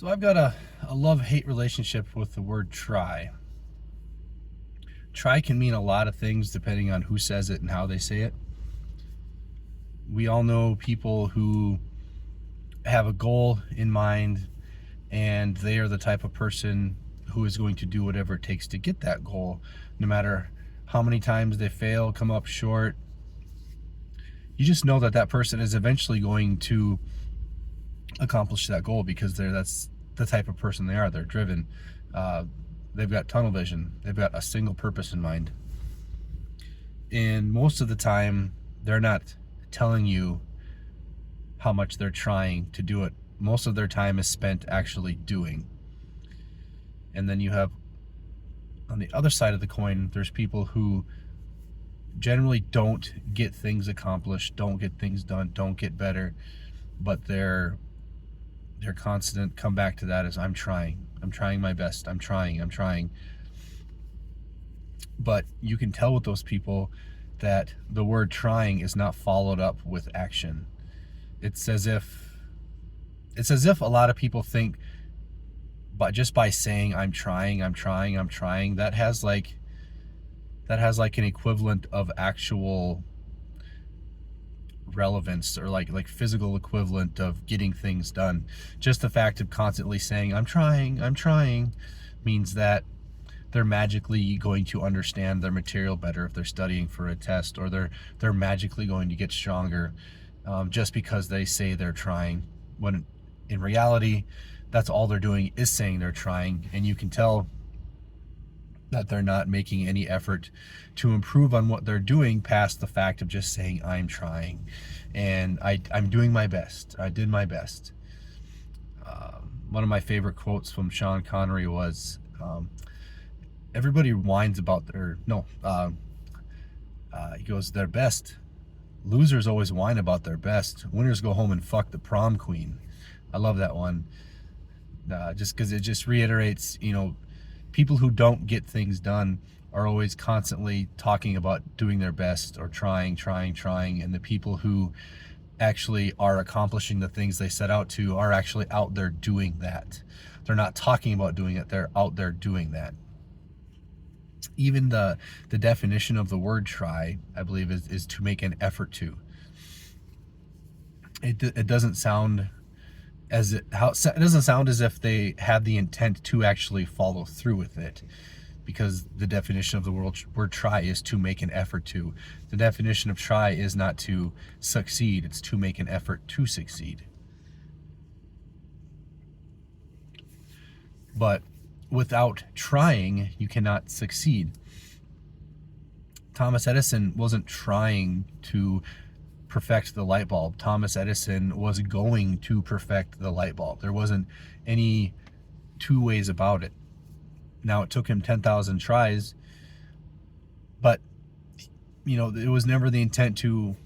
So I've got a love-hate relationship with the word try. Try can mean a lot of things depending on who says it and how they say it. We all know people who have a goal in mind, and they are the type of person who is going to do whatever it takes to get that goal, no matter how many times they fail, come up short. You just know that that person is eventually going to accomplish that goal because that's the type of person they are. They're driven. They've got tunnel vision. They've got a single purpose in mind. And most of the time, they're not telling you how much they're trying to do it. Most of their time is spent actually doing. And then you have, on the other side of the coin, there's people who generally don't get things accomplished, don't get things done, don't get better, but their constant come back to that is I'm trying my best, I'm trying. But you can tell with those people that the word trying is not followed up with action. It's as if a lot of people think, but just by saying I'm trying, that has like an equivalent of actual relevance, or like physical equivalent of getting things done. Just the fact of constantly saying I'm trying means that they're magically going to understand their material better if they're studying for a test, or they're magically going to get stronger just because they say they're trying, when in reality that's all they're doing is saying they're trying. And you can tell that they're not making any effort to improve on what they're doing past the fact of just saying I'm trying and I'm doing my best, I did my best. One of my favorite quotes from Sean Connery was, everybody whines about he goes, their best. Losers always whine about their best. Winners go home and fuck the prom queen. I love that one. Just because it just reiterates, people who don't get things done are always constantly talking about doing their best or trying. And the people who actually are accomplishing the things they set out to are actually out there doing that. They're not talking about doing it, they're out there doing that. Even the definition of the word try, I believe, is to make an effort to. It doesn't sound it doesn't sound as if they have the intent to actually follow through with it, because the definition of the word try is to make an effort to. The definition of try is not to succeed, it's to make an effort to succeed. But without trying, you cannot succeed. Thomas Edison wasn't trying to perfect the light bulb. Thomas Edison was going to perfect the light bulb. There wasn't any two ways about it. Now, it took him 10,000 tries, but it was never the intent to,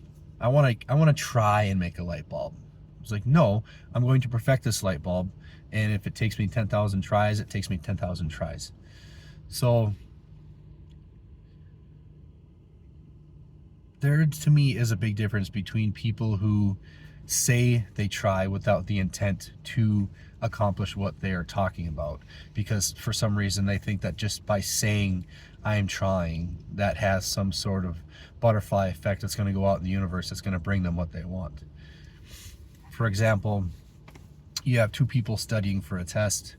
I want to try and make a light bulb. It was like, no, I'm going to perfect this light bulb, and if it takes me 10,000 tries, it takes me 10,000 tries. So there, to me, is a big difference between people who say they try without the intent to accomplish what they are talking about, because for some reason they think that just by saying I'm trying, that has some sort of butterfly effect that's going to go out in the universe, that's going to bring them what they want. For example, you have two people studying for a test.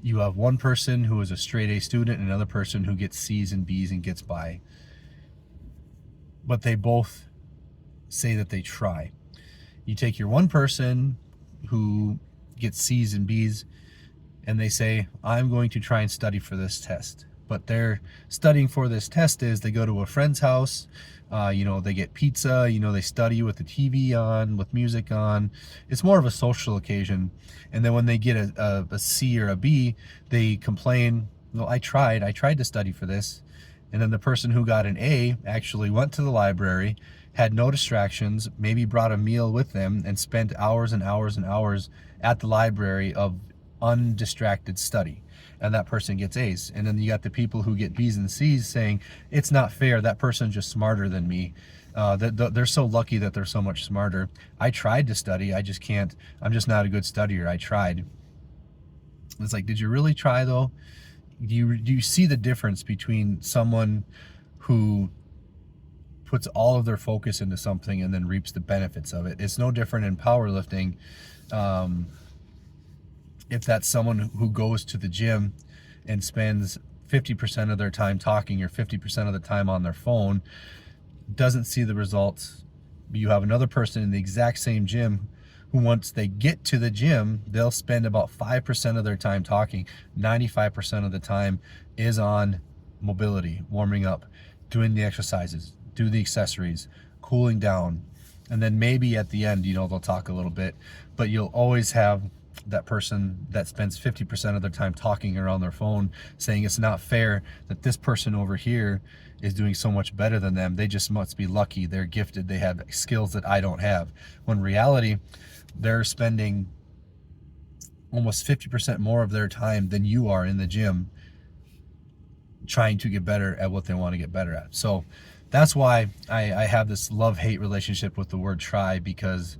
You have one person who is a straight A student and another person who gets C's and B's and gets by. But they both say that they try. You take your one person who gets C's and B's, and they say, I'm going to try and study for this test. But their studying for this test is they go to a friend's house, they get pizza, they study with the TV on, with music on. It's more of a social occasion. And then when they get a C or a B, they complain, well, I tried to study for this. And then the person who got an A actually went to the library, had no distractions, maybe brought a meal with them, and spent hours and hours and hours at the library of undistracted study. And that person gets A's. And then you got the people who get B's and C's saying, it's not fair, that person's just smarter than me. They're so lucky that they're so much smarter. I tried to study, I just can't, I'm just not a good studier, I tried. It's like, did you really try though? Do you see the difference between someone who puts all of their focus into something and then reaps the benefits of it? It's no different in powerlifting. If that's someone who goes to the gym and spends 50% of their time talking or 50% of the time on their phone, doesn't see the results. You have another person in the exact same gym who, once they get to the gym, they'll spend about 5% of their time talking. 95% of the time is on mobility, warming up, doing the exercises, do the accessories, cooling down. And then maybe at the end, they'll talk a little bit, but you'll always have that person that spends 50% of their time talking or on their phone, saying it's not fair that this person over here is doing so much better than them. They just must be lucky. They're gifted. They have skills that I don't have. When in reality, they're spending almost 50% more of their time than you are in the gym trying to get better at what they want to get better at. So that's why I have this love-hate relationship with the word try, because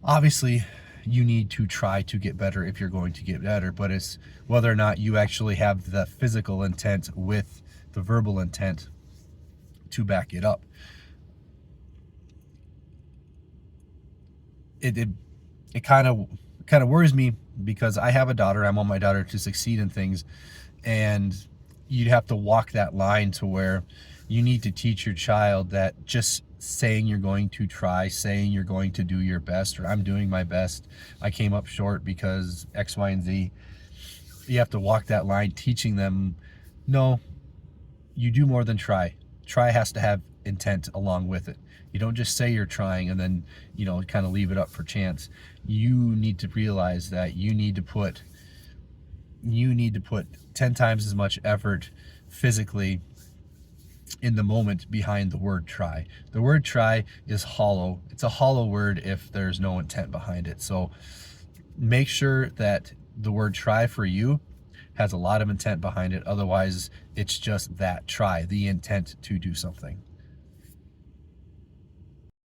obviously you need to try to get better if you're going to get better, but it's whether or not you actually have the physical intent with the verbal intent to back it up. It kind of worries me, because I have a daughter. I want my daughter to succeed in things, and you'd have to walk that line to where you need to teach your child that just saying you're going to try, saying you're going to do your best, or I'm doing my best, I came up short because X, Y, and Z. You have to walk that line, teaching them, no, you do more than try. Try has to have intent along with it. You don't just say you're trying and then, kind of leave it up for chance. You need to realize that you need to put 10 times as much effort physically in the moment behind the word try. The word try is hollow. It's a hollow word if there's no intent behind it. So make sure that the word try for you has a lot of intent behind it. Otherwise, it's just that try, the intent to do something.